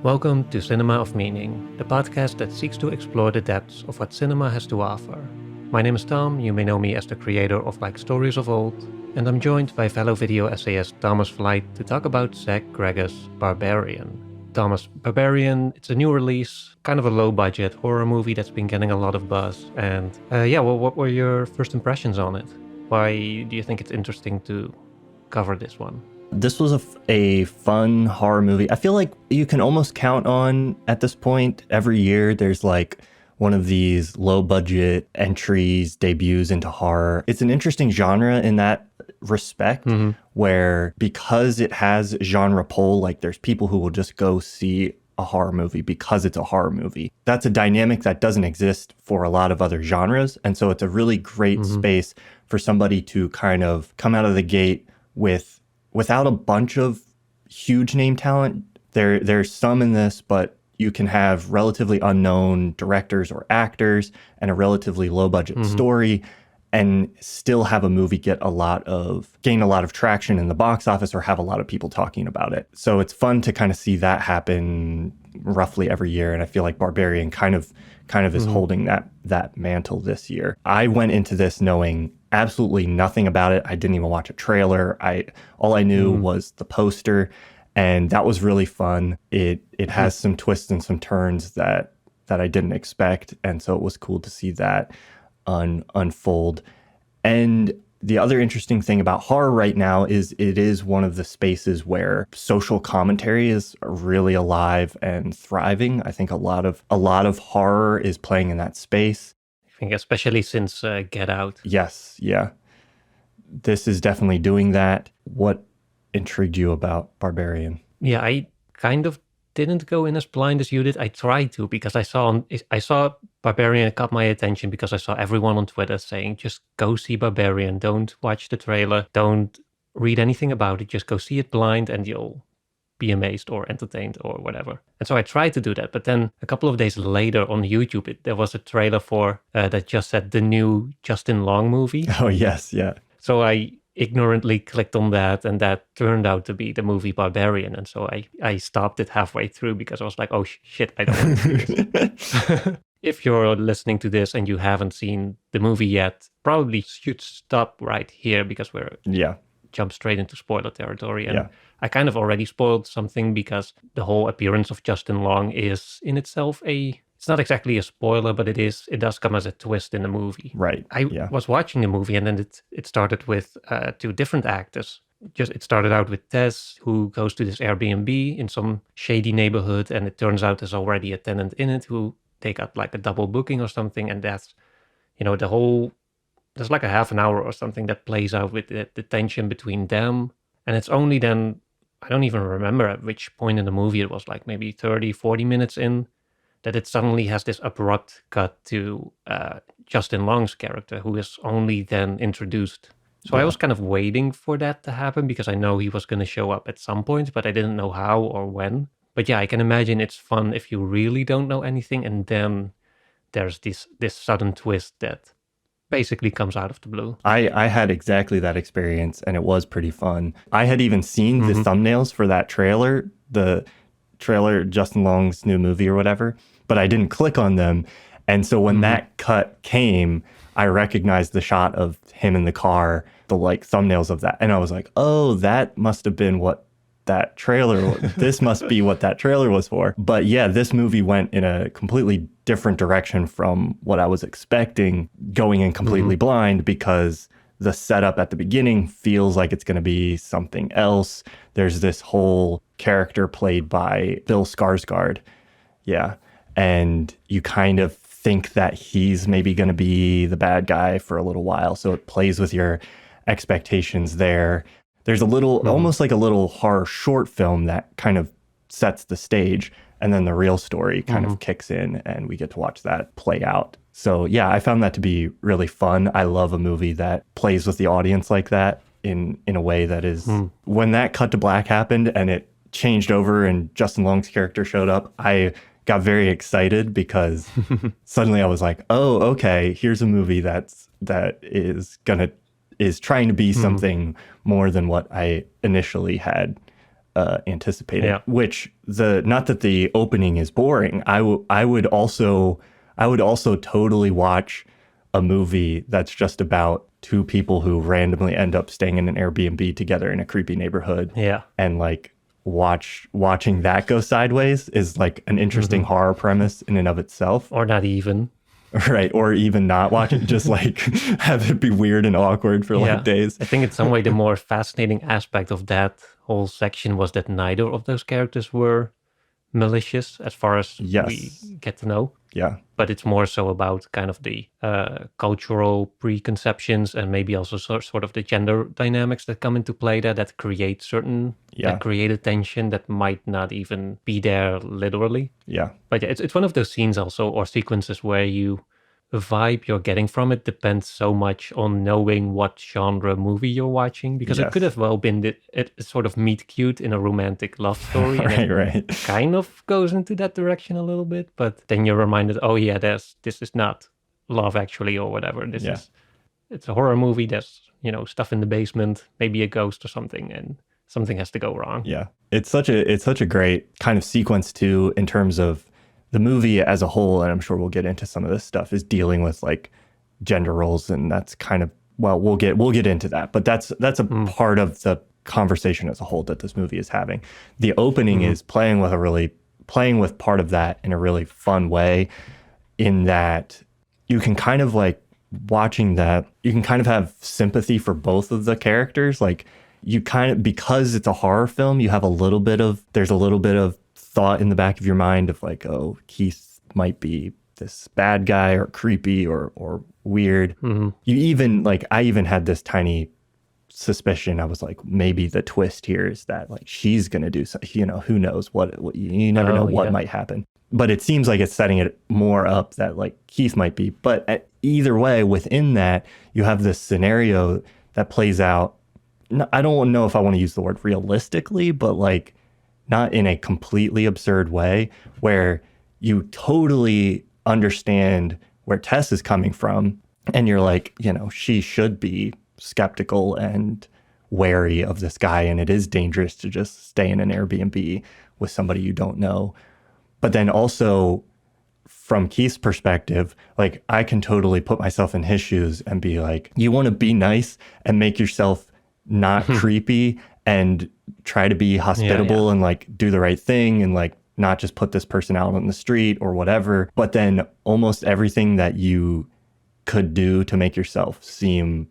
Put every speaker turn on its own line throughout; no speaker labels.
Welcome to Cinema of Meaning, the podcast that seeks to explore the depths of what cinema has to offer. My name is Tom, you may know me as the creator of Like Stories of Old, and I'm joined by fellow video essayist Thomas Flight to talk about Zach Cregger's Barbarian. Thomas, Barbarian, it's a new release, kind of a low-budget horror movie that's been getting a lot of buzz, and what were your first impressions on it? Why do you think it's interesting to cover this one?
This was a fun horror movie. I feel like you can almost count on, at this point, every year there's like one of these low budget entries, debuts into horror. It's an interesting genre in that respect, where because it has genre pull, like there's people who will just go see a horror movie because it's a horror movie. That's a dynamic that doesn't exist for a lot of other genres. And so it's a really great space for somebody to kind of come out of the gate without a bunch of huge name talent. There's some in this, but you can have relatively unknown directors or actors and a relatively low budget story and still have a movie gain a lot of traction in the box office or have a lot of people talking about it. So it's fun to kind of see that happen roughly every year. And I feel like Barbarian kind of is holding that mantle this year. I went into this knowing absolutely nothing about it. I didn't even watch a trailer. All I knew was the poster, and that was really fun. It has some twists and some turns that I didn't expect, and so it was cool to see that unfold. And the other interesting thing about horror right now is it is one of the spaces where social commentary is really alive and thriving. I think a lot of horror is playing in that space.
I think especially since Get Out.
Yes, yeah. This is definitely doing that. What intrigued you about Barbarian?
Yeah, I kind of didn't go in as blind as you did. I tried to because I saw Barbarian, it caught my attention because I saw everyone on Twitter saying, just go see Barbarian, don't watch the trailer, don't read anything about it, just go see it blind and you'll be amazed or entertained or whatever. And so I tried to do that, but then a couple of days later on YouTube, there was a trailer for that just said the new Justin Long movie.
Oh, yes, yeah.
So I ignorantly clicked on that, and that turned out to be the movie Barbarian. And so I stopped it halfway through because I was like, oh shit, I don't want to see this. If you're listening to this and you haven't seen the movie yet, probably should stop right here because we're jump straight into spoiler territory. And I kind of already spoiled something because the whole appearance of Justin Long is in itself it's not exactly a spoiler, but it does come as a twist in the movie.
Right.
I was watching the movie and then it started with two different actors. It started out with Tess, who goes to this Airbnb in some shady neighborhood, and it turns out there's already a tenant in it who they got like a double booking or something, and that's, there's like a half an hour or something that plays out with the tension between them. And it's only then, I don't even remember at which point in the movie, it was like maybe 30, 40 minutes in, that it suddenly has this abrupt cut to Justin Long's character, who is only then introduced. So I was kind of waiting for that to happen because I know he was going to show up at some point, but I didn't know how or when. But yeah, I can imagine it's fun if you really don't know anything, and then there's this sudden twist that basically comes out of the blue.
I had exactly that experience, and it was pretty fun. I had even seen the thumbnails for that trailer, Justin Long's new movie or whatever, but I didn't click on them. And so when that cut came, I recognized the shot of him in the car, the like thumbnails of that. And I was like, oh, that must have been what that trailer, this must be what that trailer was for. But yeah, this movie went in a completely different direction from what I was expecting, going in completely blind, because the setup at the beginning feels like it's going to be something else. There's this whole character played by Bill Skarsgård. Yeah. And you kind of think that he's maybe going to be the bad guy for a little while. So it plays with your expectations there. There's a little, almost like a little horror short film that kind of sets the stage, and then the real story kind of kicks in, and we get to watch that play out. So yeah, I found that to be really fun. I love a movie that plays with the audience like that in a way that is, when that cut to black happened and it changed over and Justin Long's character showed up, I got very excited because suddenly I was like, oh, okay, here's a movie that is trying to be something more than what I initially had anticipating.
Yeah.
Which not that the opening is boring. I would also totally watch a movie that's just about two people who randomly end up staying in an Airbnb together in a creepy neighborhood.
Yeah.
And like watching that go sideways is like an interesting horror premise in and of itself.
Or not even.
Right. Or even not watch it, just like have it be weird and awkward for like days.
I think in some way the more fascinating aspect of that whole section was that neither of those characters were malicious as far as we get to know.
Yeah.
But it's more so about kind of the cultural preconceptions and maybe also sort of the gender dynamics that come into play that create that create a tension that might not even be there literally.
Yeah.
But it's one of those scenes also, or sequences, where the vibe you're getting from it depends so much on knowing what genre movie you're watching, because it could have well been it's sort of meet cute in a romantic love story. And
right.
Kind of goes into that direction a little bit, but then you're reminded, oh yeah, this is not Love Actually or whatever. It's a horror movie. There's, stuff in the basement, maybe a ghost or something, and something has to go wrong.
Yeah. It's such a great kind of sequence too, in terms of the movie as a whole, and I'm sure we'll get into some of this stuff, is dealing with like gender roles, and that's kind of, well, we'll get into that, but that's a part of the conversation as a whole that this movie is having. The opening is playing with part of that in a really fun way, in that you can kind of like watching that, you can kind of have sympathy for both of the characters. Like you kind of, because it's a horror film, you have there's a little bit of thought in the back of your mind of like, oh, Keith might be this bad guy or creepy or weird. You even like, I even had this tiny suspicion. I was like, maybe the twist here is that like she's gonna do something, who knows what you never know what might happen. But it seems like it's setting it more up that like Keith might be. But either way, within that, you have this scenario that plays out. I don't know if I want to use the word realistically, but like not in a completely absurd way, where you totally understand where Tess is coming from. And you're like, she should be skeptical and wary of this guy. And it is dangerous to just stay in an Airbnb with somebody you don't know. But then also from Keith's perspective, like I can totally put myself in his shoes and be like, you want to be nice and make yourself not creepy and try to be hospitable and like do the right thing and like not just put this person out on the street or whatever. But then almost everything that you could do to make yourself seem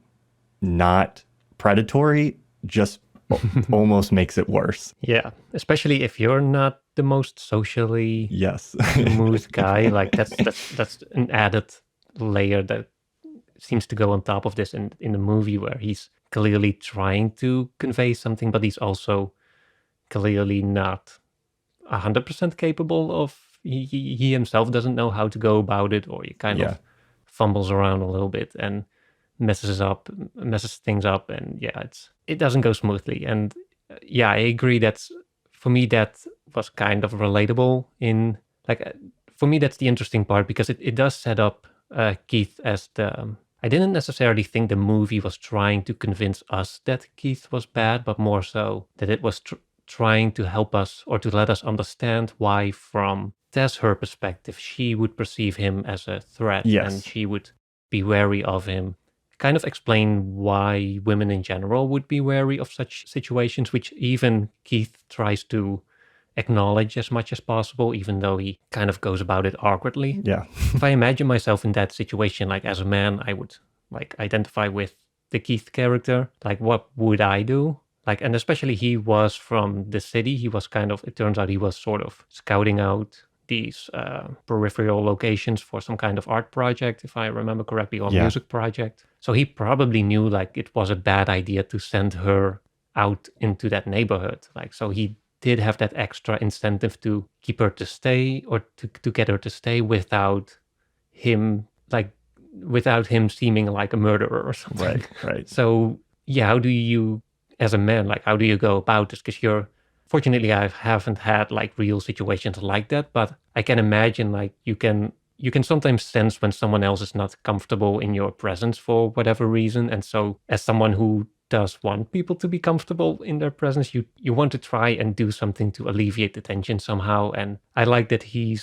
not predatory just almost makes it worse.
Yeah, especially if you're not the most socially smooth guy. Like that's an added layer that seems to go on top of this in the movie, where he's clearly trying to convey something, but he's also clearly not 100% capable of. He himself doesn't know how to go about it, or he kind of fumbles around a little bit and messes things up, and it doesn't go smoothly. And I agree that for me that was kind of relatable. In like, for me that's the interesting part, because it does set up Keith as the I didn't necessarily think the movie was trying to convince us that Keith was bad, but more so that it was trying to help us, or to let us understand why, from Tess, her perspective, she would perceive him as a threat, and she would be wary of him. Kind of explain why women in general would be wary of such situations, which even Keith tries to acknowledge as much as possible, even though he kind of goes about it awkwardly.
Yeah.
If I imagine myself in that situation, like as a man, I would like identify with the Keith character. Like, what would I do? Like, and especially he was from the city. He was it turns out he was sort of scouting out these peripheral locations for some kind of art project, if I remember correctly, or music project. So he probably knew like it was a bad idea to send her out into that neighborhood. Like, so he did have that extra incentive to keep her to stay, or to get her to stay without him seeming like a murderer or something.
Right.
So how do you, as a man, like how do you go about this? Because fortunately I haven't had like real situations like that, but I can imagine like you can sometimes sense when someone else is not comfortable in your presence for whatever reason. And so as someone who does want people to be comfortable in their presence. You want to try and do something to alleviate the tension somehow. And I like that he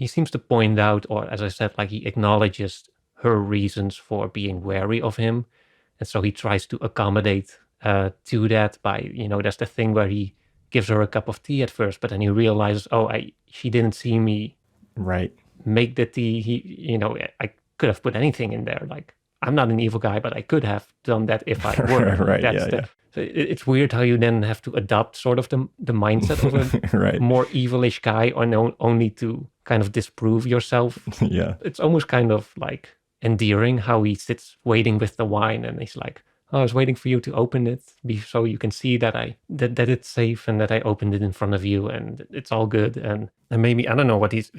seems to point out, or as I said, like he acknowledges her reasons for being wary of him. And so he tries to accommodate to that by, there's the thing where he gives her a cup of tea at first, but then he realizes, she didn't see me make the tea. I could have put anything in there. Like, I'm not an evil guy, but I could have done that if I were. So it's weird how you then have to adopt sort of the mindset of a more evilish guy, or only to kind of disprove yourself.
Yeah.
It's almost kind of like endearing how he sits waiting with the wine, and he's like, I was waiting for you to open it so you can see that that it's safe and that I opened it in front of you and it's all good. And maybe, I don't know what his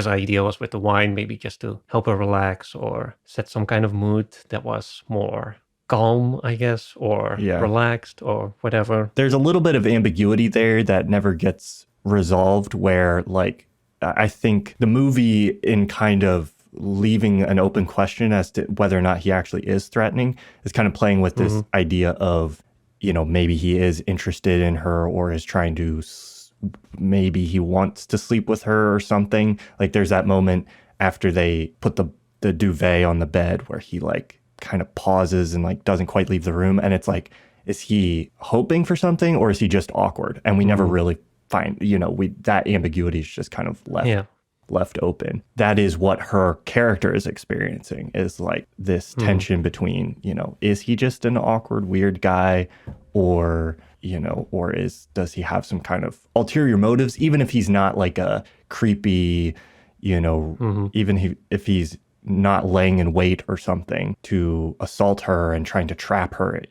idea was with the wine, maybe just to help her relax or set some kind of mood that was more calm, I guess, or relaxed or whatever.
There's a little bit of ambiguity there that never gets resolved, where like, I think the movie, in kind of leaving an open question as to whether or not he actually is threatening, is kind of playing with this idea of, maybe he is interested in her or is trying to, maybe he wants to sleep with her or something. Like there's that moment after they put the duvet on the bed where he like kind of pauses and like doesn't quite leave the room. And it's like, is he hoping for something or is he just awkward? And we never really find, that ambiguity is just kind of left open. That is what her character is experiencing, is like this tension between, is he just an awkward, weird guy, or, does he have some kind of ulterior motives, even if he's not like a creepy, even if he's not laying in wait or something to assault her and trying to trap her,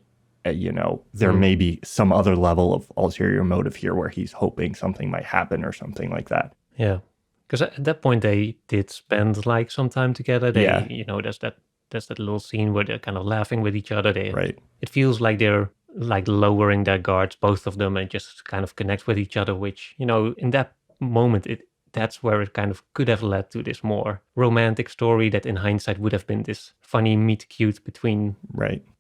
there may be some other level of ulterior motive here where he's hoping something might happen or something like that.
Yeah. Because at that point they did spend like some time together. There's that little scene where they're kind of laughing with each other. It feels like they're like lowering their guards, both of them, and just kind of connect with each other, which, in that moment, that's where it kind of could have led to this more romantic story that in hindsight would have been this funny meet cute between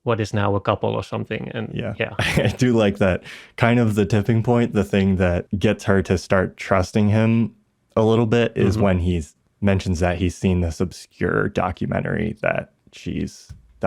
what is now a couple or something. And
I do like that kind of the tipping point, the thing that gets her to start trusting him a little bit is when he mentions that he's seen this obscure documentary that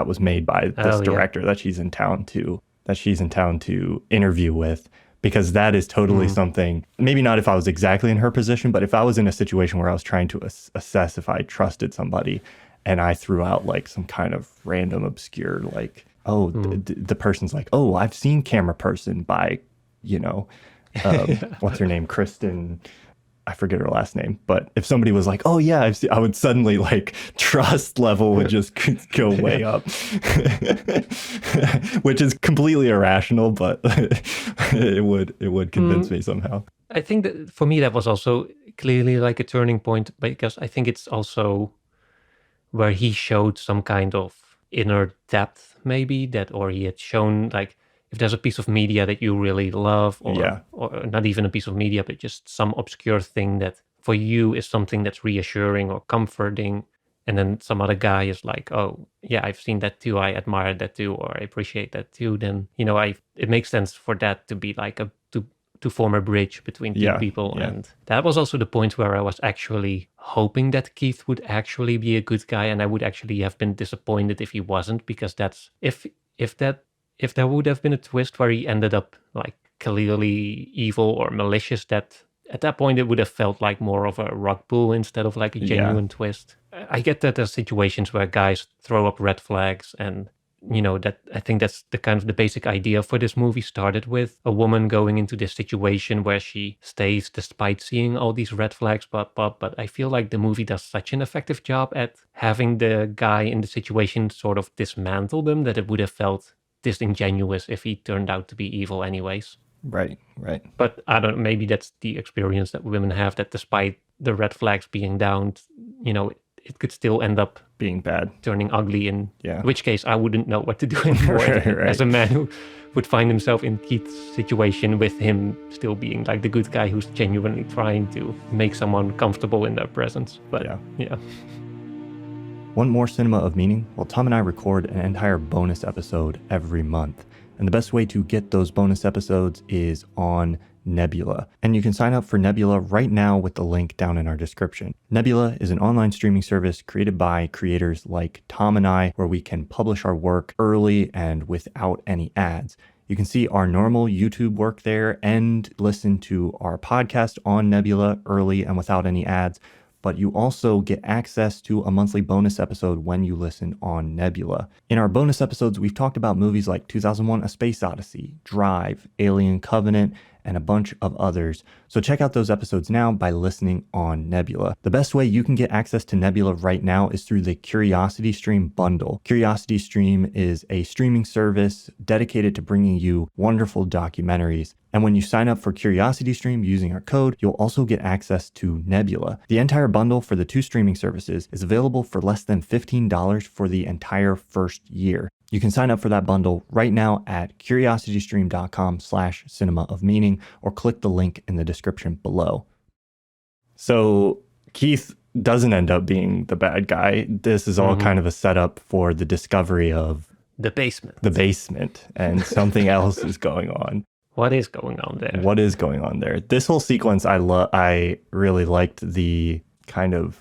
was made by this director that she's in town to interview with, because that is totally something, maybe not if I was exactly in her position, but if I was in a situation where I was trying to assess if I trusted somebody and I threw out like some kind of random obscure, like, the person's like, I've seen Camera Person by, what's her name? Kristen, I forget her last name, but if somebody was like, I would suddenly like trust level would just go way up, which is completely irrational, but it would convince me somehow.
I think that for me, that was also clearly like a turning point, because I think it's also where he showed some kind of inner depth, maybe or he had shown like, if there's a piece of media that you really love, or not even a piece of media, but just some obscure thing that for you is something that's reassuring or comforting, and then some other guy is like, I've seen that too, I admire that too, or I appreciate that too, then, it makes sense for that to be like to form a bridge between two people. Yeah. And that was also the point where I was actually hoping that Keith would actually be a good guy, and I would actually have been disappointed if he wasn't, because that's, if there would have been a twist where he ended up like clearly evil or malicious, that at that point it would have felt like more of a rug pull instead of like a genuine twist. I get that there's situations where guys throw up red flags, and that I think that's the kind of the basic idea for this movie started with a woman going into this situation where she stays despite seeing all these red flags pop up. But I feel like the movie does such an effective job at having the guy in the situation sort of dismantle them that it would have felt disingenuous if he turned out to be evil anyways.
Right.
But I don't know, maybe that's the experience that women have, that despite the red flags being downed, it could still end up
being bad,
turning ugly, in which case I wouldn't know what to do anymore as a man who would find himself in Keith's situation, with him still being like the good guy who's genuinely trying to make someone comfortable in their presence. But
Want more Cinema of Meaning? Well, Tom and I record an entire bonus episode every month. And the best way to get those bonus episodes is on Nebula. And you can sign up for Nebula right now with the link down in our description. Nebula is an online streaming service created by creators like Tom and I, where we can publish our work early and without any ads. You can see our normal YouTube work there and listen to our podcast on Nebula early and without any ads. But you also get access to a monthly bonus episode when you listen on Nebula. In our bonus episodes, we've talked about movies like 2001: A Space Odyssey, Drive, Alien Covenant, and a bunch of others. So check out those episodes now by listening on Nebula. The best way you can get access to Nebula right now is through the Curiosity Stream bundle. Curiosity Stream is a streaming service dedicated to bringing you wonderful documentaries. And when you sign up for Curiosity Stream using our code, you'll also get access to Nebula. The entire bundle for the two streaming services is available for less than $15 for the entire first year. You can sign up for that bundle right now at curiositystream.com/cinema of meaning or click the link in the description below. So Keith doesn't end up being the bad guy. This is all kind of a setup for the discovery of
The basement.
And something else is going on.
What is going on there?
What is going on there? This whole sequence, I really liked the kind of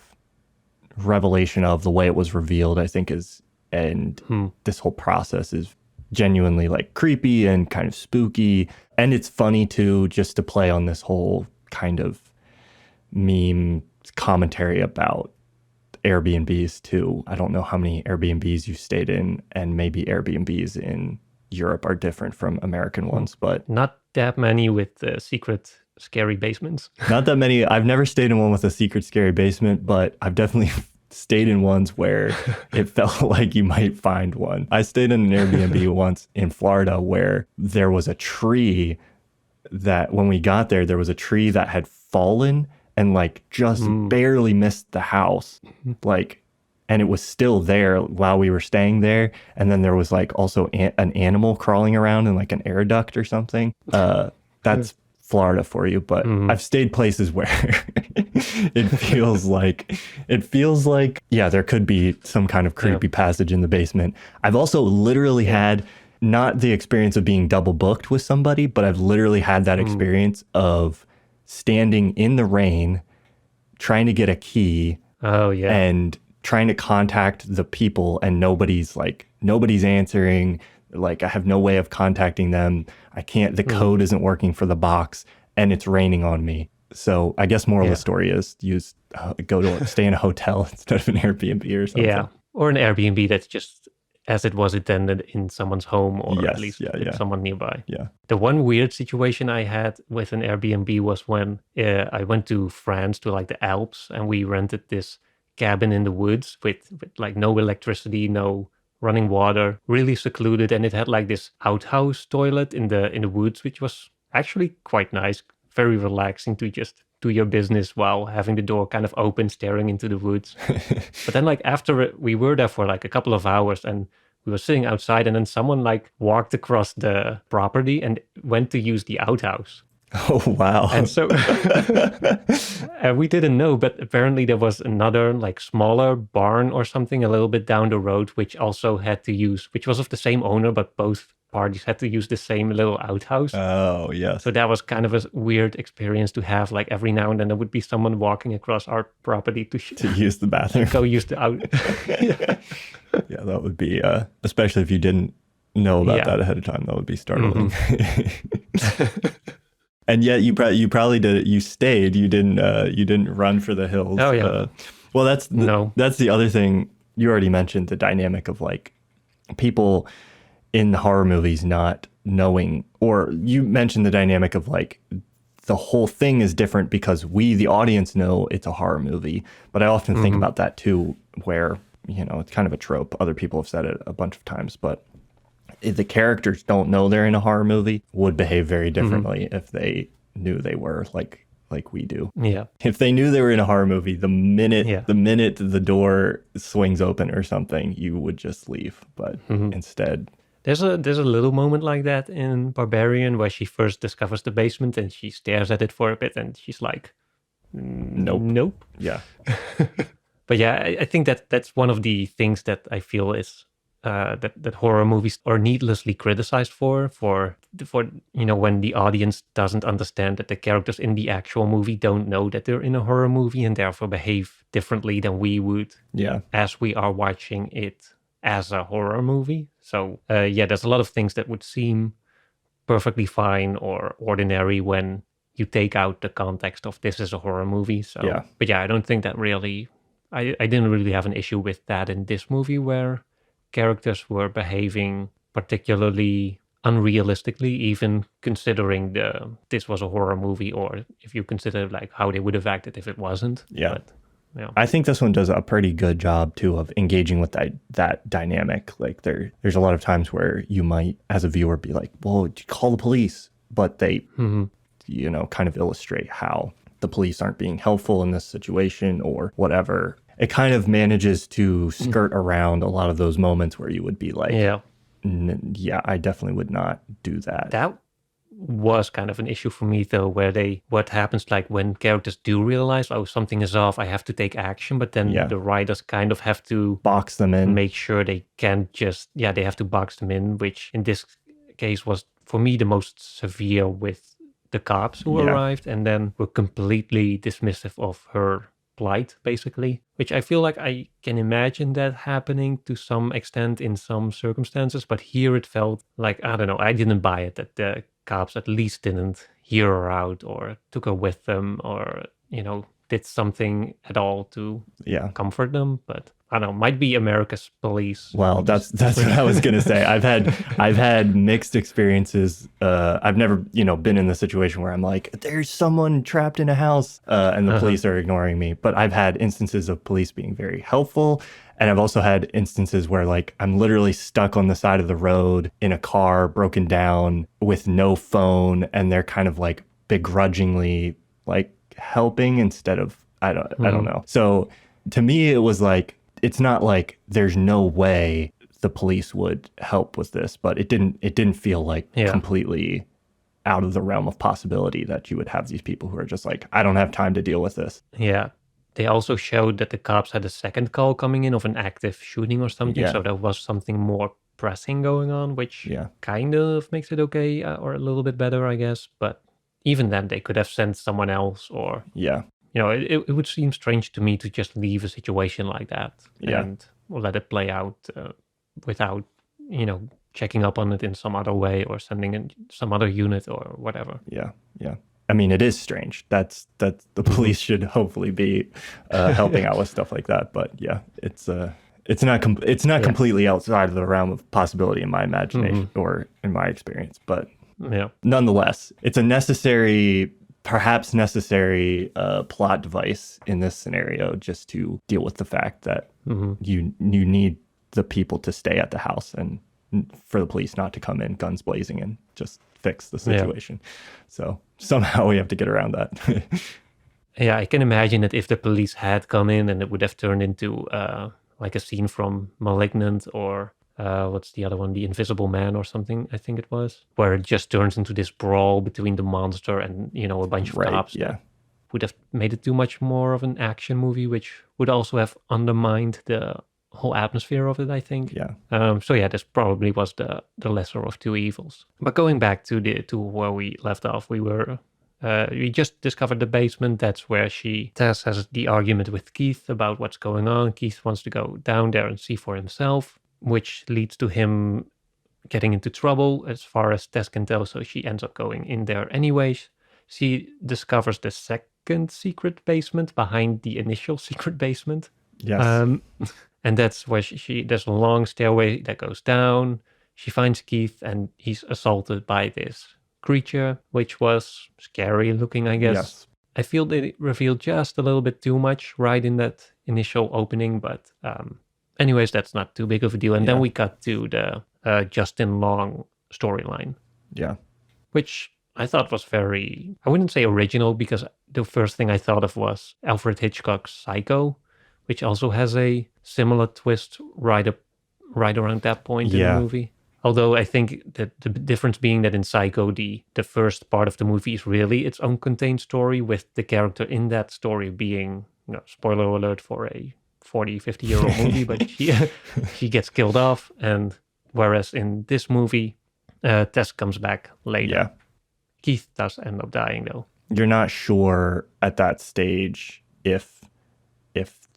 revelation of the way it was revealed, I think this whole process is genuinely like creepy and kind of spooky. And it's funny too, just to play on this whole kind of meme commentary about Airbnbs too. I don't know how many Airbnbs you stayed in, and maybe Airbnbs in Europe are different from American ones, but
not that many with secret scary basements.
Not that many. I've never stayed in one with a secret scary basement, but I've definitely stayed in ones where it felt like you might find one. I stayed in an Airbnb once in Florida where there was a tree that when we got there, there was a tree that had fallen and like just barely missed the house. And it was still there while we were staying there. And then there was like also an animal crawling around in like an air duct or something. That's Florida for you, but I've stayed places where it feels like, yeah, there could be some kind of creepy passage in the basement. I've also literally had not the experience of being double booked with somebody, but I've literally had that experience of standing in the rain, trying to get a key. And trying to contact the people, and nobody's answering. Like, I have no way of contacting them. I can't, the code isn't working for the box, and it's raining on me. So I guess moral of the story is stay in a hotel instead of an Airbnb or something.
Yeah, or an Airbnb that's just as it was intended in someone's home, or at least with someone nearby. Yeah. The one weird situation I had with an Airbnb was when I went to France, to like the Alps, and we rented this cabin in the woods with like no electricity, no running water, really secluded, and it had like this outhouse toilet in the woods, which was actually quite nice, very relaxing to just do your business while having the door kind of open, staring into the woods. But then like after we were there for like a couple of hours, and we were sitting outside, and then someone like walked across the property and went to use the outhouse.
Oh, wow.
And so we didn't know, but apparently there was another like smaller barn or something a little bit down the road, which also had to use, which was of the same owner, but both parties had to use the same little outhouse.
Oh, yes.
So that was kind of a weird experience to have. Like every now and then there would be someone walking across our property to
use the bathroom.
Go use the out.
Yeah, that would be, especially if you didn't know about that ahead of time, that would be startling. And yet you probably did it. You stayed. You didn't run for the hills.
Oh yeah.
Well, that's the other thing. You already mentioned the dynamic of like people in horror movies not knowing, or you mentioned the dynamic of like the whole thing is different because we, the audience, know it's a horror movie. But I often think about that too, where it's kind of a trope. Other people have said it a bunch of times, but if the characters don't know they're in a horror movie, would behave very differently if they knew they were like we do.
Yeah.
If they knew they were in a horror movie, the minute the door swings open or something, you would just leave. But instead,
there's a little moment like that in Barbarian where she first discovers the basement and she stares at it for a bit and she's like, nope.
Yeah.
But yeah, I think that's one of the things that I feel is that horror movies are needlessly criticized for when the audience doesn't understand that the characters in the actual movie don't know that they're in a horror movie and therefore behave differently than we would
Yeah.
as we are watching it as a horror movie. So there's a lot of things that would seem perfectly fine or ordinary when you take out the context of this is a horror movie. So,
Yeah.
But yeah, I don't think that really, I didn't really have an issue with that in this movie where characters were behaving particularly unrealistically, even considering this was a horror movie, or if you consider like how they would have acted if it wasn't.
Yeah.
But, yeah.
I think this one does a pretty good job too of engaging with that dynamic. Like there's a lot of times where you might, as a viewer, be like, "Well, call the police," but they, kind of illustrate how the police aren't being helpful in this situation or whatever. It kind of manages to skirt around a lot of those moments where you would be like, "Yeah, I definitely would not do that."
That was kind of an issue for me though, where what happens like when characters do realize, oh, something is off, I have to take action, but then the writers kind of have to
box them in,
make sure they can't just, they have to box them in, which in this case was for me the most severe with the cops who arrived and then were completely dismissive of her plight, basically, which I feel like I can imagine that happening to some extent in some circumstances, but here it felt like, I don't know, I didn't buy it that the cops at least didn't hear her out or took her with them or, did something at all to comfort them. But I don't know, might be America's police.
Well, that's what I was gonna say. I've had mixed experiences. I've never, been in the situation where I'm like, there's someone trapped in a house, and the police are ignoring me. But I've had instances of police being very helpful, and I've also had instances where like I'm literally stuck on the side of the road in a car, broken down, with no phone, and they're kind of like begrudgingly like helping instead of I don't know. So to me, it was like, it's not like there's no way the police would help with this, but it didn't feel like completely out of the realm of possibility that you would have these people who are just like, I don't have time to deal with this.
Yeah. They also showed that the cops had a second call coming in of an active shooting or something.
Yeah.
So there was something more pressing going on, which kind of makes it okay or a little bit better, I guess. But even then, they could have sent someone else or... it would seem strange to me to just leave a situation like that and let it play out without, checking up on it in some other way or sending in some other unit or whatever.
Yeah. I mean, it is strange. That's the police should hopefully be helping out with stuff like that. But yeah, it's not completely outside of the realm of possibility in my imagination or in my experience. But nonetheless, it's a perhaps necessary plot device in this scenario just to deal with the fact that you need the people to stay at the house and for the police not to come in guns blazing and just fix the situation. So somehow we have to get around that.
Yeah, I can imagine that if the police had come in and it would have turned into like a scene from *Malignant* or what's the other one? *The Invisible Man* or something, I think it was, where it just turns into this brawl between the monster and, a bunch of cops.
Yeah.
Would have made it too much more of an action movie, which would also have undermined the whole atmosphere of it, I think.
Yeah.
This probably was the lesser of two evils. But going back to where we left off, we just discovered the basement. That's where Tess has the argument with Keith about what's going on. Keith wants to go down there and see for himself, which leads to him getting into trouble as far as Tess can tell. So she ends up going in there anyways. She discovers the second secret basement behind the initial secret basement.
Yes.
And that's where there's a long stairway that goes down. She finds Keith and he's assaulted by this creature, which was scary looking, I guess.
Yes.
I feel they revealed just a little bit too much right in that initial opening, but anyways, that's not too big of a deal. And then we cut to the Justin Long storyline.
Yeah.
Which I thought was very, I wouldn't say original, because the first thing I thought of was Alfred Hitchcock's Psycho, which also has a similar twist right around that point in the movie. Although I think that the difference being that in Psycho, the first part of the movie is really its own contained story, with the character in that story being, spoiler alert for a 40, 50-year-old movie, but she gets killed off. And whereas in this movie, Tess comes back later.
Yeah.
Keith does end up dying, though.
You're not sure at that stage if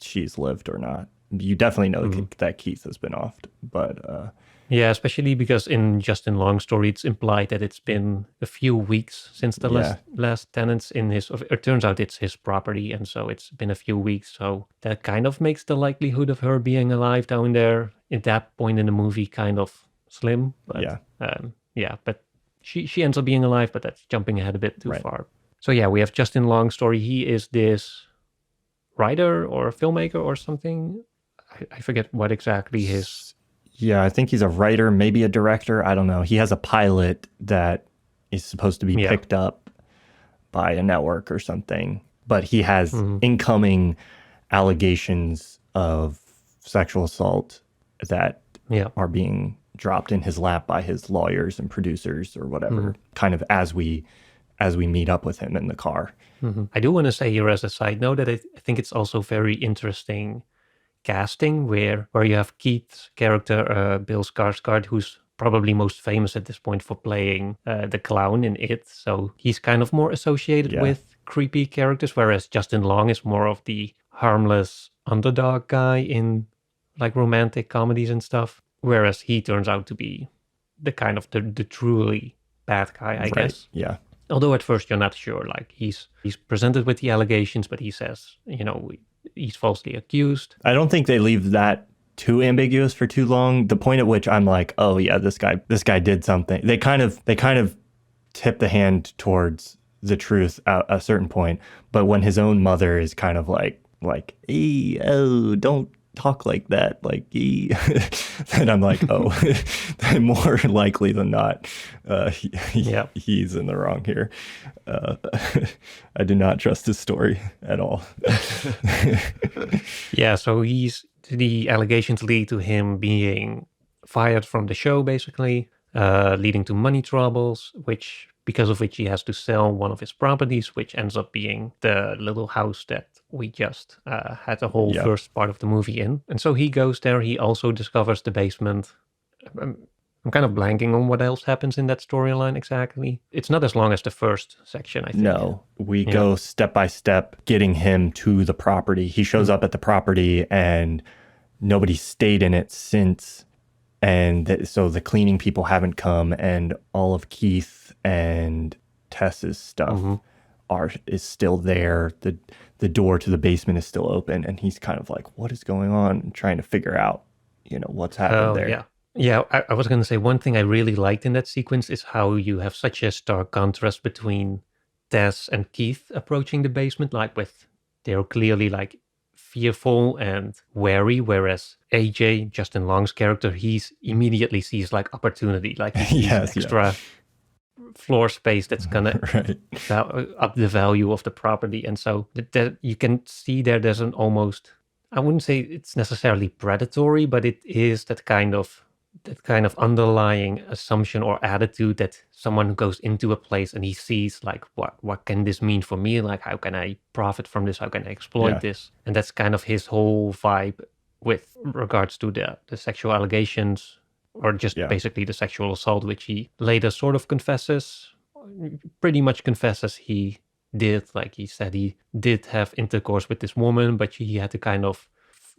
she's lived or not. You definitely know that Keith has been offed, but
yeah, especially because in Justin Long's story, it's implied that it's been a few weeks since the last tenants in his. It turns out it's his property, and so it's been a few weeks. So that kind of makes the likelihood of her being alive down there at that point in the movie kind of slim. But, but she ends up being alive, but that's jumping ahead a bit too far. So yeah, we have Justin Long's story. He is this writer or filmmaker or something. I forget what exactly his...
Yeah, I think he's a writer, maybe a director. I don't know. He has a pilot that is supposed to be picked up by a network or something. But he has incoming allegations of sexual assault that are being dropped in his lap by his lawyers and producers or whatever, kind of as we meet up with him in the car.
I do want to say here as a side note that I think it's also very interesting casting where you have Keith's character, Bill Skarsgård, who's probably most famous at this point for playing the clown in It. So he's kind of more associated with creepy characters, whereas Justin Long is more of the harmless underdog guy in like romantic comedies and stuff. Whereas he turns out to be the kind of the truly bad guy, I guess.
Yeah.
Although at first you're not sure, like he's presented with the allegations, but he says, he's falsely accused.
I don't think they leave that too ambiguous for too long. The point at which I'm like, oh yeah, this guy did something. They kind of tip the hand towards the truth at a certain point, but when his own mother is kind of like, oh, don't talk like that, like then I'm like, oh, more likely than not, he's in the wrong here. I do not trust his story at all.
Yeah, so the allegations lead to him being fired from the show, basically, leading to money troubles, because of which he has to sell one of his properties, which ends up being the little house that we just had the whole first part of the movie in. And so he goes there. He also discovers the basement. I'm kind of blanking on what else happens in that storyline exactly. It's not as long as the first section, I think.
No, we go step by step getting him to the property. He shows up at the property and nobody stayed in it since. And so the cleaning people haven't come, and all of Keith and Tess's stuff is still there. The door to the basement is still open, and he's kind of like, what is going on? And trying to figure out, what's happened there.
Yeah, I was going to say one thing I really liked in that sequence is how you have such a stark contrast between Tess and Keith approaching the basement, like they're clearly like fearful and wary, whereas AJ, Justin Long's character, he's immediately sees like opportunity, like he sees extra floor space that's gonna up the value of the property. And so that you can see there's an almost, I wouldn't say it's necessarily predatory, but it is that kind of underlying assumption or attitude that someone goes into a place and he sees like, what can this mean for me? Like, how can I profit from this? How can I exploit this? And that's kind of his whole vibe with regards to the sexual allegations, or just basically the sexual assault, which he later sort of pretty much confesses he did. Like he said he did have intercourse with this woman, but he had to kind of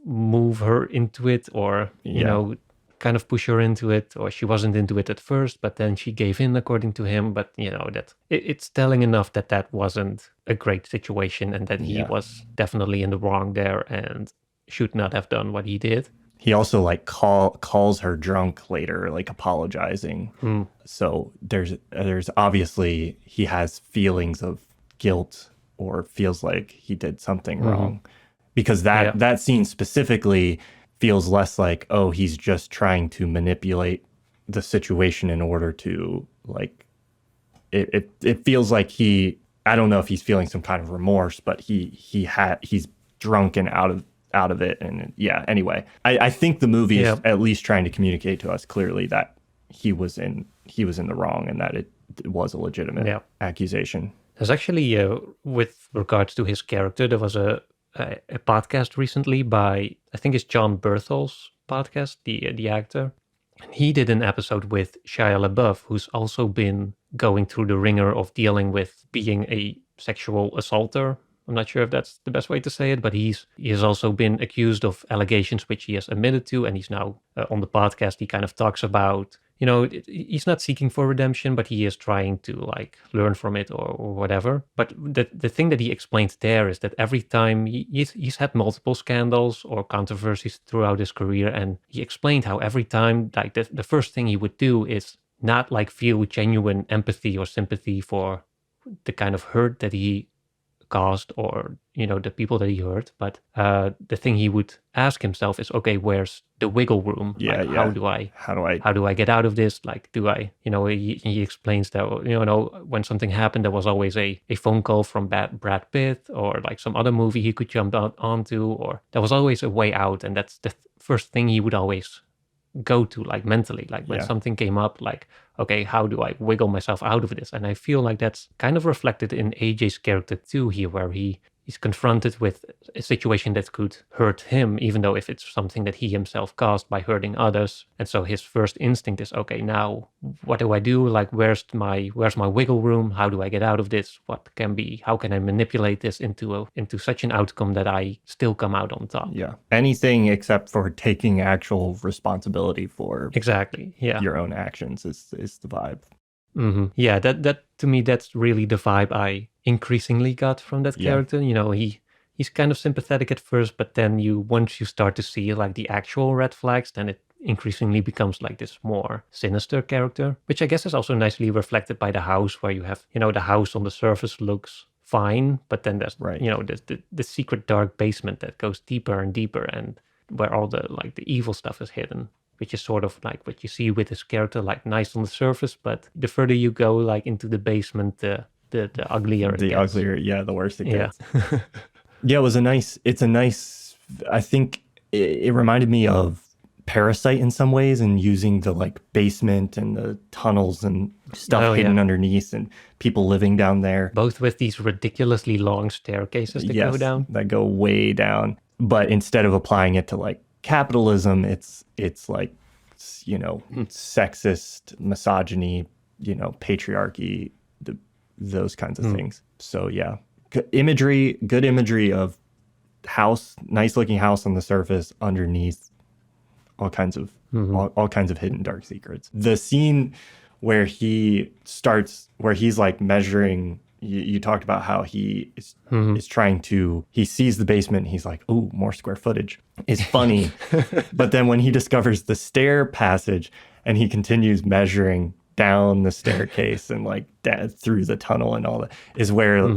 move her into it, or, kind of push her into it, or she wasn't into it at first, but then she gave in according to him. But, that it's telling enough that wasn't a great situation, and that he was definitely in the wrong there and should not have done what he did.
He also like calls her drunk later, like apologizing. So there's obviously he has feelings of guilt, or feels like he did something wrong, because that scene specifically feels less like, oh, he's just trying to manipulate the situation in order to like it feels like I don't know if he's feeling some kind of remorse, but he's drunk and out of it. And anyway, I think the movie is at least trying to communicate to us clearly that he was in the wrong, and that it was a legitimate accusation.
There's actually with regards to his character, there was a a podcast recently by, I think it's John Berthel's podcast, the actor. And he did an episode with Shia LaBeouf, who's also been going through the ringer of dealing with being a sexual assaulter. I'm not sure if that's the best way to say it, but he has also been accused of allegations which he has admitted to, and he's now on the podcast. He kind of talks about, he's not seeking for redemption, but he is trying to like learn from it or whatever. But the thing that he explained there is that every time he's had multiple scandals or controversies throughout his career, and he explained how every time like the first thing he would do is not like feel genuine empathy or sympathy for the kind of hurt that he caused or the people that he hurt, but the thing he would ask himself is, okay, where's the wiggle room?
Yeah,
like, how do I get out of this? Like, do I, he explains that when something happened, there was always a phone call from Brad Pitt or like some other movie he could jump onto, or there was always a way out, and that's the first thing he would always go to, like mentally, like when something came up, like, okay, how do I wiggle myself out of this? And I feel like that's kind of reflected in AJ's character too here, where he's confronted with a situation that could hurt him, even though if it's something that he himself caused by hurting others. And so his first instinct is, okay, now what do I do? Like, where's my wiggle room? How do I get out of this? How can I manipulate this into such an outcome that I still come out on top?
Yeah. Anything except for taking actual responsibility for
exactly. Yeah.
your own actions is the vibe.
Mm-hmm. Yeah, that to me, that's really the vibe I increasingly got from that character. He's kind of sympathetic at first, but then once you start to see like the actual red flags, then it increasingly becomes like this more sinister character, which I guess is also nicely reflected by the house, where you have, the house on the surface looks fine, but then there's the secret dark basement that goes deeper and deeper, and where all the evil stuff is hidden, which is sort of like what you see with this character, like nice on the surface, but the further you go like into the basement, the uglier it gets.
The worse it gets. Yeah, it's a nice, I think it reminded me of Parasite in some ways, and using the like basement and the tunnels and stuff hidden underneath and people living down there.
Both with these ridiculously long staircases that go down.
That go way down. But instead of applying it to like capitalism, it's like, sexist, misogyny, patriarchy, those kinds of things. So yeah, good imagery of house, nice looking house on the surface, underneath all kinds of all kinds of hidden dark secrets. The scene where he's like measuring. You talked about how he is trying to, he sees the basement, he's like, ooh, more square footage, is funny. But then when he discovers the stair passage and he continues measuring down the staircase and like through the tunnel and all that, is where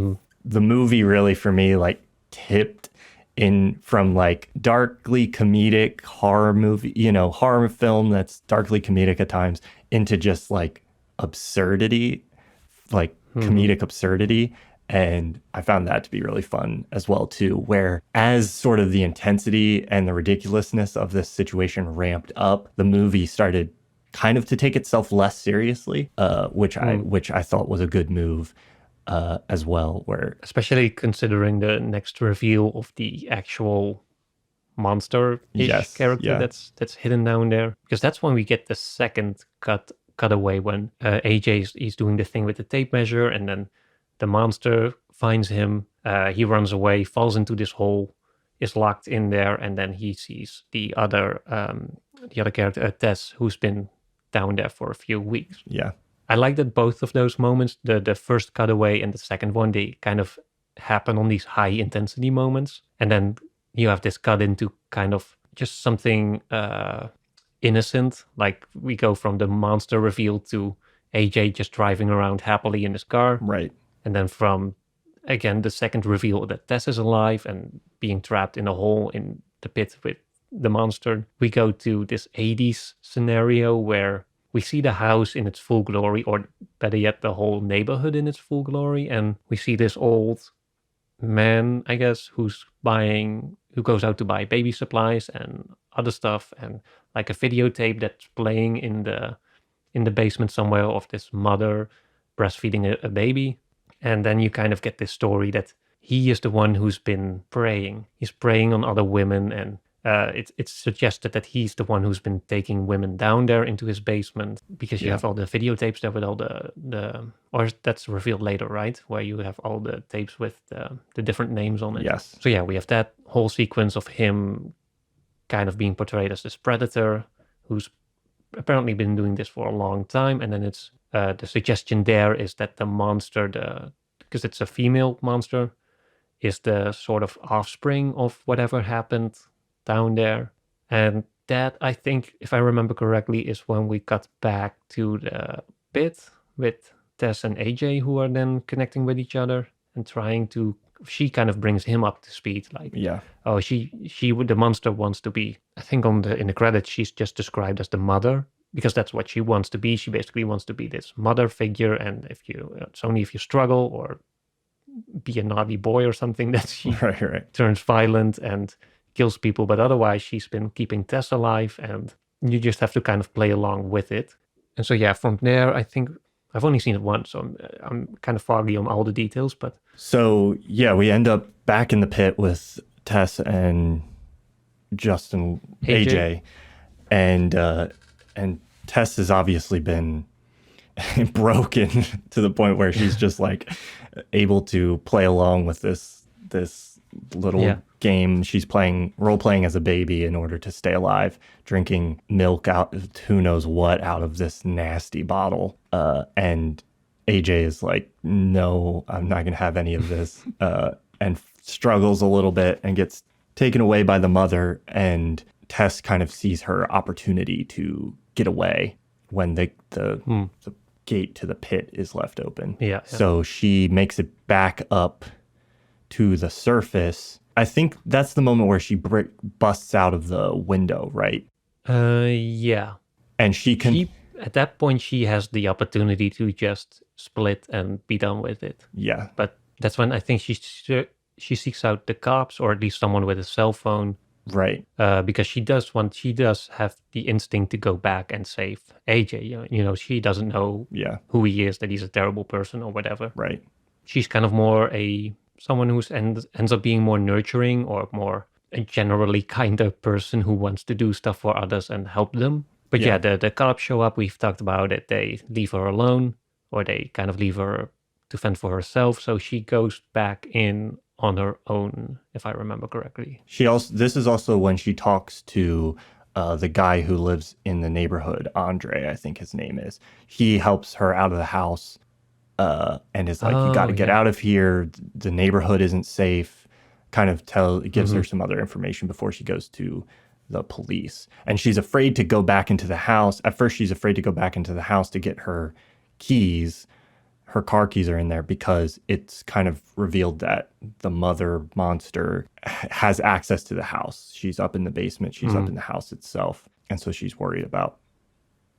the movie really, for me, like tipped in from like darkly comedic horror movie, horror film that's darkly comedic at times, into just like absurdity, like comedic absurdity. And I found that to be really fun as well too, where as sort of the intensity and the ridiculousness of this situation ramped up, the movie started kind of to take itself less seriously, which I thought was a good move as well, where especially
considering the next reveal of the actual monster-ish character that's hidden down there, because that's when we get the second cutaway, when AJ is doing the thing with the tape measure, and then the monster finds him. He runs away, falls into this hole, is locked in there, and then he sees the other character, Tess, who's been down there for a few weeks.
Yeah,
I like that both of those moments, the first cutaway and the second one, they kind of happen on these high intensity moments, and then you have this cut into kind of just something innocent, like we go from the monster reveal to AJ just driving around happily in his car,
right?
And then from again the second reveal that Tess is alive and being trapped in a hole in the pit with the monster, we go to this 80s scenario where we see the house in its full glory, or better yet, the whole neighborhood in its full glory, and we see this old man, I guess, who goes out to buy baby supplies and other stuff, and like a videotape that's playing in the basement somewhere of this mother breastfeeding a baby. And then you kind of get this story that he is the one who's been preying. He's preying on other women, and it's suggested that he's the one who's been taking women down there into his basement, because you have all the videotapes there with all the or that's revealed later, right? Where you have all the tapes with the different names on it.
Yes.
So yeah, we have that whole sequence of him kind of being portrayed as this predator who's apparently been doing this for a long time. And then it's the suggestion there is that the monster, because it's a female monster, is the sort of offspring of whatever happened down there. And that, I think, if I remember correctly, is when we cut back to the pit with Tess and AJ, who are then connecting with each other and trying to. She kind of brings him up to speed, like, oh, the monster wants to be. I think in the credits she's just described as the mother, because that's what she wants to be. She basically wants to be this mother figure, and it's only if you struggle or be a naughty boy or something that she turns violent and kills people. But otherwise, she's been keeping Tess alive, and you just have to kind of play along with it. And so yeah, from there, I think I've only seen it once, so I'm kind of foggy on all the details. But
so yeah, we end up back in the pit with Tess and Justin AJ, and Tess has obviously been broken to the point where she's just like able to play along with this little game. She's role playing as a baby in order to stay alive, drinking milk out who knows what out of this nasty bottle. And AJ is like, no, I'm not gonna have any of this, and struggles a little bit and gets taken away by the mother. And Tess kind of sees her opportunity to get away when the gate to the pit is left open. So she makes it back up to the surface. I think that's the moment where she busts out of the window, right?
Yeah.
And
at that point, she has the opportunity to just split and be done with it.
Yeah.
But that's when I think she seeks out the cops, or at least someone with a cell phone.
Right.
Because she does have the instinct to go back and save AJ. You know, she doesn't know who he is, that he's a terrible person or whatever.
Right.
She's kind of more someone who ends up being more nurturing, or more a generally kinder person who wants to do stuff for others and help them. But yeah, the cops show up. We've talked about it. They leave her alone, or they kind of leave her to fend for herself. So she goes back in on her own, if I remember correctly.
This is also when she talks to the guy who lives in the neighborhood, Andre, I think his name is. He helps her out of the house, and is like, you got to get out of here. The neighborhood isn't safe. Kind of gives her some other information before she goes to the police. And she's afraid to go back into the house. At first, she's afraid to go back into the house to get her keys. Her car keys are in there because it's kind of revealed that the mother monster has access to the house. She's up in the basement. She's up in the house itself. And so she's worried about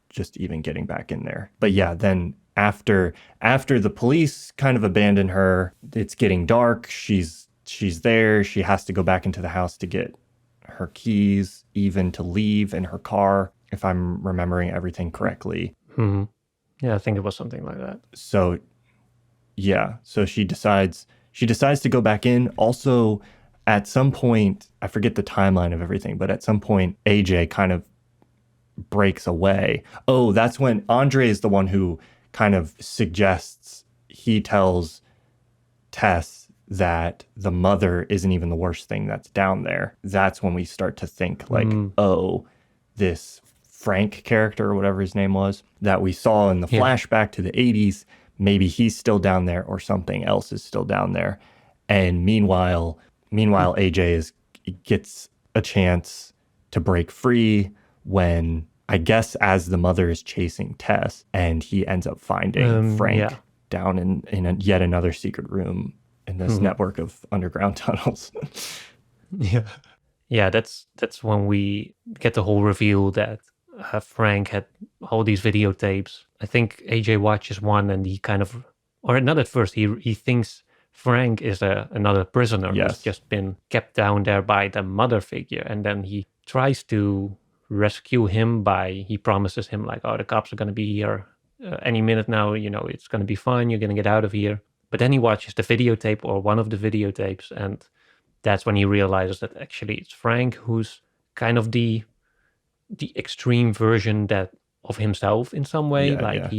just even getting back in there. But yeah, then after the police kind of abandon her, it's getting dark. She's there. She has to go back into the house to get her keys, even to leave in her car, if I'm remembering everything correctly.
Mm-hmm. Yeah, I think it was something like that.
So, yeah. So she decides to go back in. Also, at some point, I forget the timeline of everything, but at some point, AJ kind of breaks away. Oh, that's when Andre is the one who kind of he tells Tess that the mother isn't even the worst thing that's down there. That's when we start to think like, oh, this Frank character or whatever his name was that we saw in the flashback to the 80s, maybe he's still down there or something else is still down there. And meanwhile AJ gets a chance to break free when, I guess, as the mother is chasing Tess, and he ends up finding Frank down in yet another secret room in this network of underground tunnels.
Yeah, that's when we get the whole reveal that Frank had all these videotapes. I think AJ watches one, and he kind of, or not at first, he thinks Frank is another prisoner who's just been kept down there by the mother figure. And then he tries to rescue him he promises him like, oh, the cops are going to be here any minute now, it's going to be fine. You're going to get out of here. But then he watches the videotape or one of the videotapes, and that's when he realizes that actually it's Frank who's kind of the extreme version of himself in some way. Like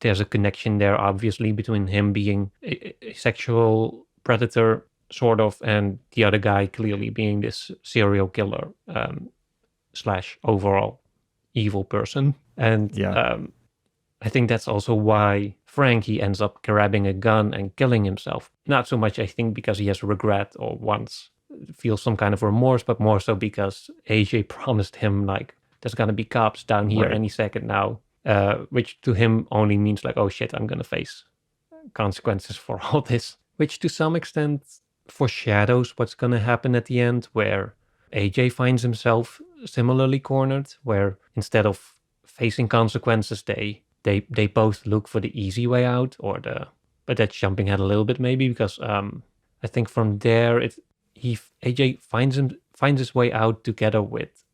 there's a connection there, obviously, between him being a sexual predator, sort of, and the other guy clearly being this serial killer / overall evil person. And I think that's also why Frankie ends up grabbing a gun and killing himself. Not so much, I think, because he has regret or feels some kind of remorse, but more so because AJ promised him, like, there's gonna be cops down here any second now, which to him only means like, oh shit, I'm gonna face consequences for all this, which to some extent foreshadows what's gonna happen at the end, where AJ finds himself similarly cornered, where instead of facing consequences, they both look for the easy way out, but that's jumping ahead a little bit maybe, because I think from there AJ finds his way out together with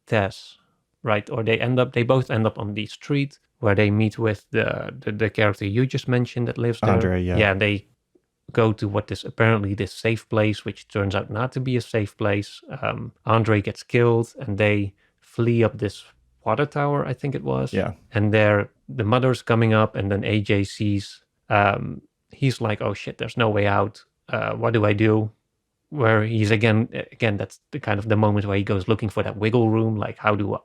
Tess, right? Or they both end up on the street where they meet with the character you just mentioned that lives there.
Andre,
yeah. And they go to what is apparently this safe place, which turns out not to be a safe place. Andre gets killed, and they flee up this water tower, I think it was.
Yeah.
And the mother's coming up, and then AJ sees, he's like, oh shit, there's no way out. What do I do? Where he's again, that's the kind of the moment where he goes looking for that wiggle room. Like, how do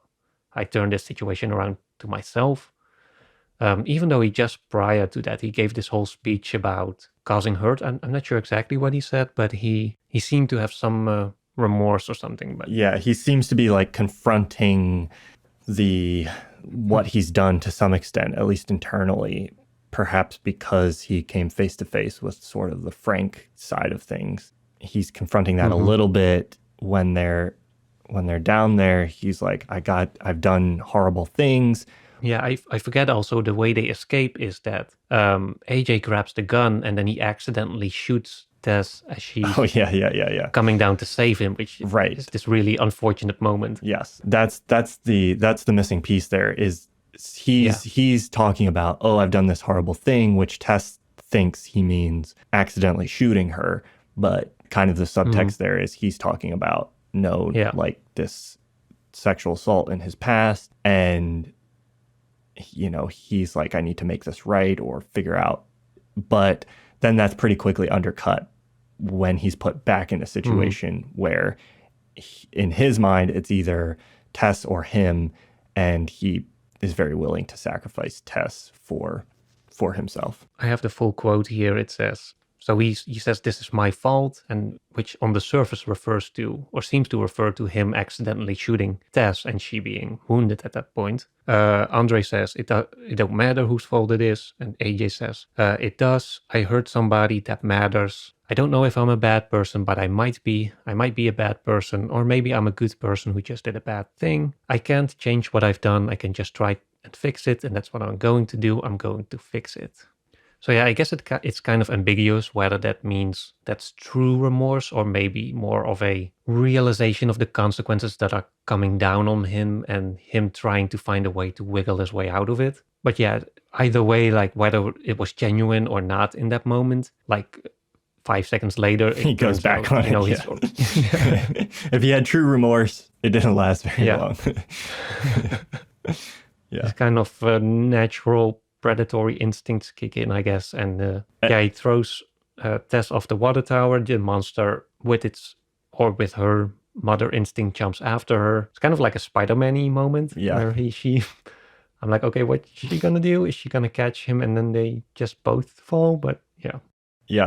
I turn this situation around to myself? Even though he just prior to that, he gave this whole speech about causing hurt. I'm not sure exactly what he said, but he seemed to have some remorse or something. But
yeah, he seems to be like confronting what he's done to some extent, at least internally, perhaps because he came face to face with sort of the Frank side of things. He's confronting that a little bit when they're down there. He's like, I've done horrible things.
Yeah, I forget also the way they escape is that AJ grabs the gun and then he accidentally shoots Tess as she's coming down to save him, which is this really unfortunate moment.
Yes, that's the missing piece there. Is he's talking about, oh, I've done this horrible thing, which Tess thinks he means accidentally shooting her, but kind of the subtext there is he's talking about like this sexual assault in his past, and he's like, I need to make this right or figure out. But then that's pretty quickly undercut when he's put back in a situation where in his mind it's either Tess or him, and he is very willing to sacrifice Tess for himself.
I have the full quote here. It says, so he says, this is my fault, and which on the surface refers to, or seems to refer to, him accidentally shooting Tess and she being wounded at that point. Andre says, it don't matter whose fault it is. And AJ says, it does. I hurt somebody, that matters. I don't know if I'm a bad person, but I might be a bad person, or maybe I'm a good person who just did a bad thing. I can't change what I've done. I can just try and fix it. And that's what I'm going to do. I'm going to fix it. So yeah, I guess it's kind of ambiguous whether that means that's true remorse or maybe more of a realization of the consequences that are coming down on him and him trying to find a way to wiggle his way out of it. But yeah, either way, like whether it was genuine or not in that moment, like 5 seconds later,
he goes back on it. If he had true remorse, it didn't last very long.
It's kind of natural predatory instincts kick in, I guess. And he throws Tess off the water tower. The monster with her mother instinct jumps after her. It's kind of like a Spider-Man-y moment where I'm like, okay, what's she gonna do? Is she gonna catch him? And then they just both fall. But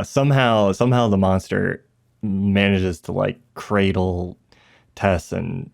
somehow the monster manages to like cradle Tess and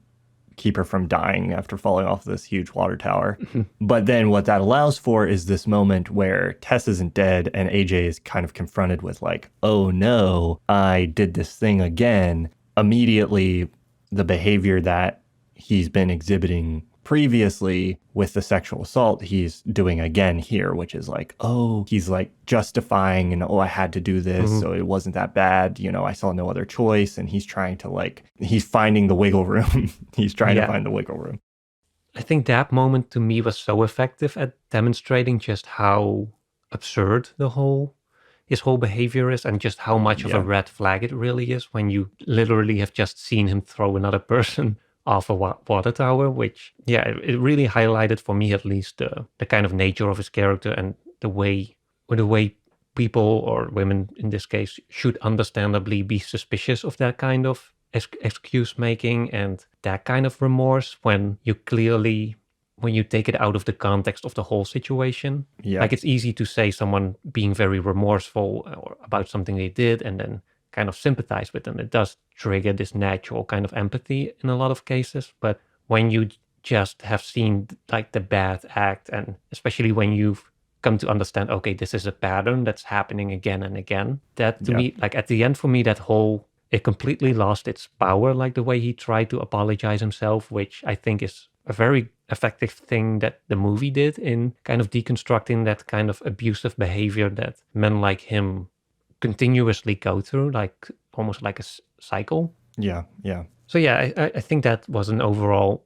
keep her from dying after falling off this huge water tower. But then what that allows for is this moment where Tess isn't dead and AJ is kind of confronted with like, oh no, I did this thing again. Immediately, the behavior that he's been exhibiting previously with the sexual assault, he's doing again here, which is like, oh, he's like justifying and, oh, I had to do this, so it wasn't that bad. I saw no other choice. And he's trying to he's finding the wiggle room. He's trying to find the wiggle room.
I think that moment to me was so effective at demonstrating just how absurd his whole behavior is, and just how much of a
Yeah.
red flag it really is when you literally have just seen him throw another person off a water tower, which, yeah, it really highlighted for me at least the kind of nature of his character and the way people, or women in this case, should understandably be suspicious of that kind of excuse making and that kind of remorse when you take it out of the context of the whole situation.
Yeah.
Like, it's easy to say someone being very remorseful or about something they did and then kind of sympathize with them. It does trigger this natural kind of empathy in a lot of cases. But when you just have seen like the bad act, and especially when you've come to understand, okay, this is a pattern that's happening again and again, that to me, like at the end for me, it completely lost its power, like the way he tried to apologize himself, which I think is a very effective thing that the movie did in kind of deconstructing that kind of abusive behavior that men like him continuously go through, like almost like a cycle.
Yeah. Yeah.
So yeah, I think that was an overall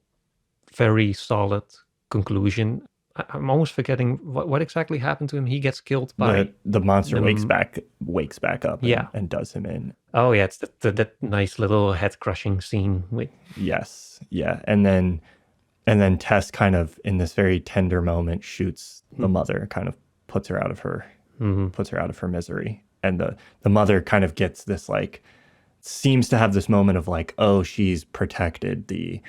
very solid conclusion. I'm almost forgetting what exactly happened to him. He gets killed by
the monster wakes back up and does him in.
Oh yeah, it's that nice little head crushing scene with.
Yes. Yeah. And then Tess kind of in this very tender moment shoots the mother, kind of puts her out of her misery. And the mother kind of gets this, like, seems to have this moment of like, oh, she's protected the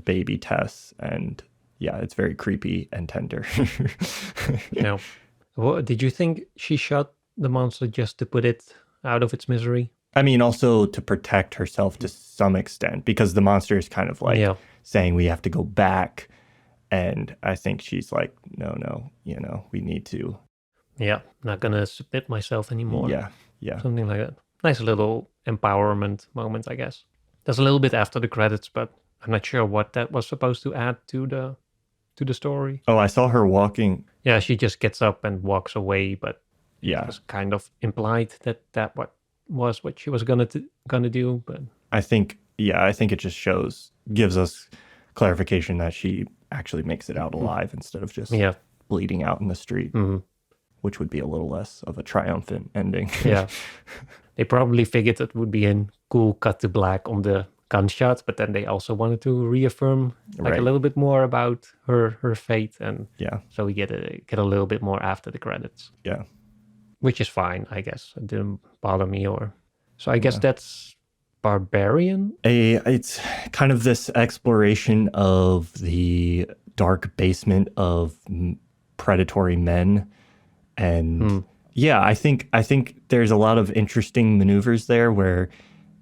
baby Tess, and yeah, it's very creepy and tender.
Yeah. Well, did you think she shot the monster just to put it out of its misery?
I mean, also to protect herself to some extent, because the monster is kind of like saying we have to go back. And I think she's like, no, we need to.
Yeah, not going to submit myself anymore.
Yeah.
Something like that. Nice little empowerment moment, I guess. There's a little bit after the credits, but I'm not sure what that was supposed to add to the story.
Oh, I saw her walking.
Yeah, she just gets up and walks away, but
yeah,
it was kind of implied that what she was gonna do. But
I think it just gives us clarification that she actually makes it out alive instead of just bleeding out in the street, which would be a little less of a triumphant ending.
Yeah, they probably figured it would be a cool cut to black on the gunshots, but then they also wanted to reaffirm a little bit more about her fate, and so we get a little bit more after the credits.
Yeah,
which is fine, I guess. It didn't bother me, so I guess that's Barbarian.
It's kind of this exploration of the dark basement of predatory men, and I think there's a lot of interesting maneuvers there where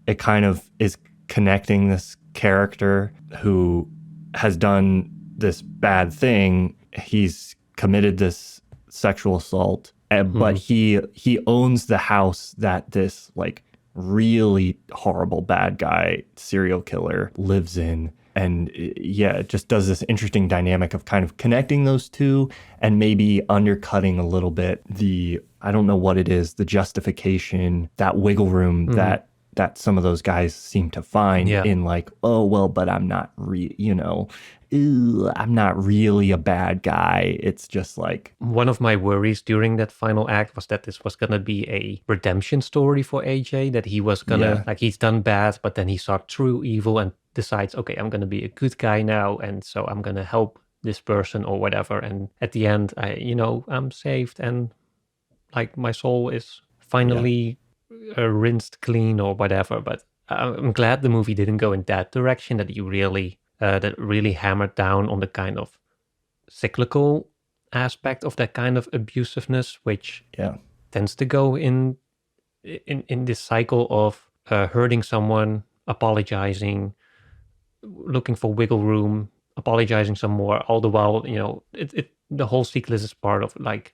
it kind of is connecting this character who has done this bad thing. He's committed this sexual assault, but he owns the house that this like really horrible bad guy serial killer lives in. And it just does this interesting dynamic of kind of connecting those two and maybe undercutting a little bit I don't know what it is, the justification, that wiggle room that some of those guys seem to find in like, oh, well, but I'm not I'm not really a bad guy. It's just like...
One of my worries during that final act was that this was going to be a redemption story for AJ, that he was going to, like, he's done bad, but then he saw true evil and decides, okay, I'm going to be a good guy now, and so I'm going to help this person or whatever. And at the end, I'm saved, and like my soul is finally rinsed clean or whatever. But I'm glad the movie didn't go in that direction, that you really... that really hammered down on the kind of cyclical aspect of that kind of abusiveness, which tends to go in this cycle of hurting someone, apologizing, looking for wiggle room, apologizing some more, all the while, the whole cyclus is part of like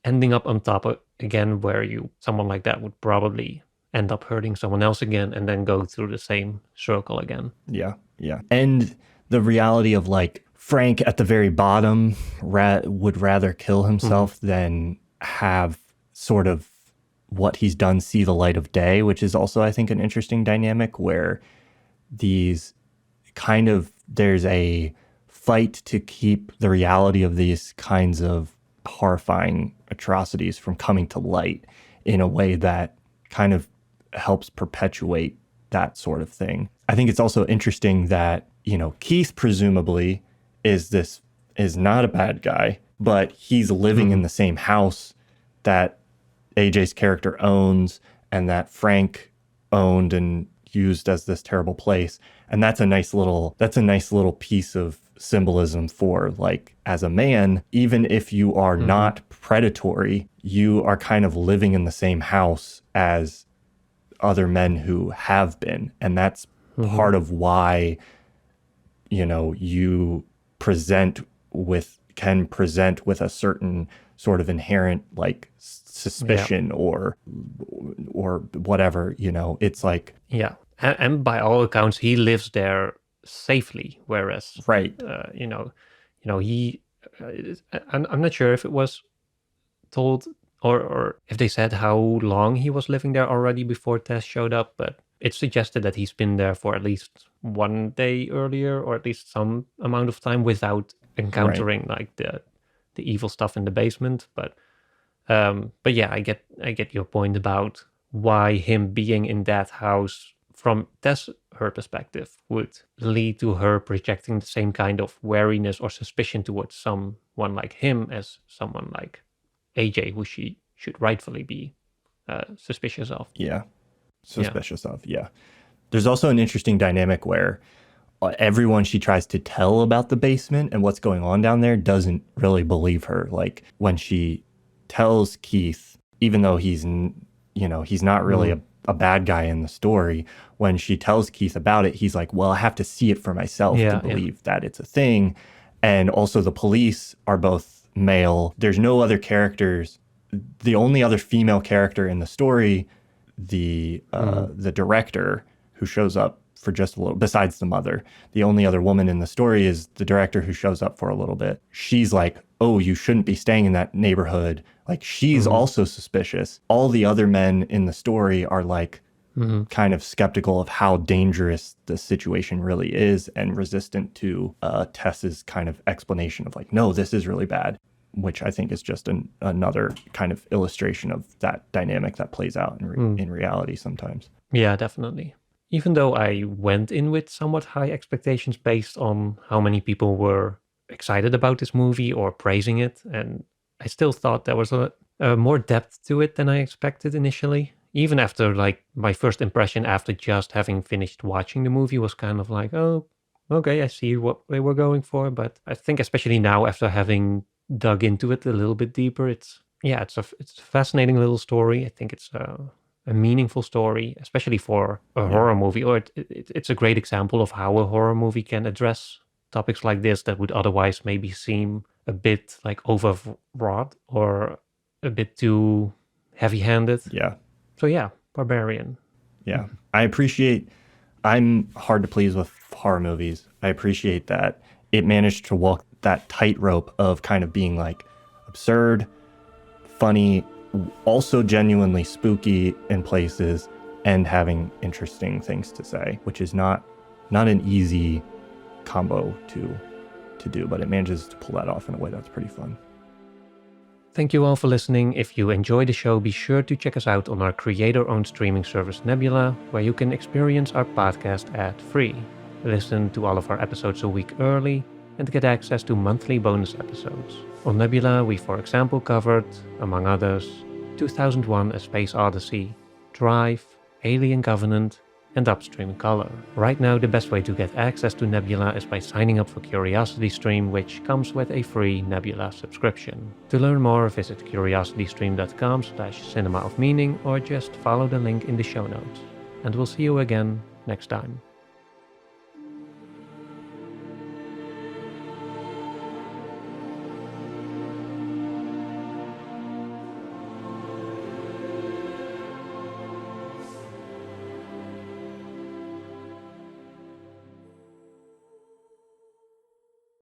ending up on top of, again, where someone like that would probably end up hurting someone else again and then go through the same circle again.
Yeah. And the reality of like Frank at the very bottom would rather kill himself than have sort of what he's done see the light of day, which is also, I think, an interesting dynamic where there's a fight to keep the reality of these kinds of horrifying atrocities from coming to light in a way that kind of helps perpetuate that sort of thing. I think it's also interesting that, Keith presumably is not a bad guy, but he's living in the same house that AJ's character owns and that Frank owned and used as this terrible place. And that's a nice little piece of symbolism for, like, as a man, even if you are not predatory, you are kind of living in the same house as other men who have been. And that's part of why, you can present with a certain sort of inherent, like, suspicion or whatever, it's like.
Yeah. And by all accounts, he lives there safely, whereas,
right.
He, I'm not sure if it was told or if they said how long he was living there already before Tess showed up, but it suggested that he's been there for at least one day earlier, or at least some amount of time without encountering like the evil stuff in the basement. But yeah, I get your point about why him being in that house from her perspective would lead to her projecting the same kind of wariness or suspicion towards someone like him as someone like AJ, who she should rightfully be suspicious of.
Yeah. Suspicious of, yeah. There's also an interesting dynamic where everyone she tries to tell about the basement and what's going on down there doesn't really believe her. Like, when she tells Keith, even though he's not really a bad guy in the story, when she tells Keith about it, he's like, well, I have to see it for myself to believe that it's a thing. And also the police are both male. There's no other characters. The only other female character in the story, the director, who shows up for just a little, besides the mother, the only other woman in the story is the director, who shows up for a little bit. She's like, oh, you shouldn't be staying in that neighborhood. Like, she's also suspicious. All the other men in the story are like kind of skeptical of how dangerous the situation really is and resistant to Tess's kind of explanation of like, no, this is really bad, which I think is just another kind of illustration of that dynamic that plays out in reality sometimes.
Yeah, definitely. Even though I went in with somewhat high expectations based on how many people were excited about this movie or praising it, and I still thought there was a more depth to it than I expected initially. Even after, like, my first impression after just having finished watching the movie was kind of like, oh, okay, I see what they were going for. But I think especially now, after having dug into it a little bit deeper, it's a fascinating little story. I think it's a meaningful story, especially for a horror movie, or it's a great example of how a horror movie can address topics like this that would otherwise maybe seem a bit like overwrought or a bit too heavy-handed.
Yeah.
So yeah, Barbarian.
Yeah. I'm hard to please with horror movies. I appreciate that it managed to walk that tightrope of kind of being like absurd, funny, also genuinely spooky in places, and having interesting things to say, which is not an easy combo to do, but it manages to pull that off in a way that's pretty fun.
Thank you all for listening. If you enjoy the show, be sure to check us out on our creator-owned streaming service Nebula, where you can experience our podcast ad-free, listen to all of our episodes a week early, and get access to monthly bonus episodes. On Nebula, we, for example, covered, among others, 2001: A Space Odyssey, Drive, Alien Covenant, and Upstream Color. Right now, the best way to get access to Nebula is by signing up for CuriosityStream, which comes with a free Nebula subscription. To learn more, visit curiositystream.com/cinemaofmeaning or just follow the link in the show notes. And we'll see you again next time.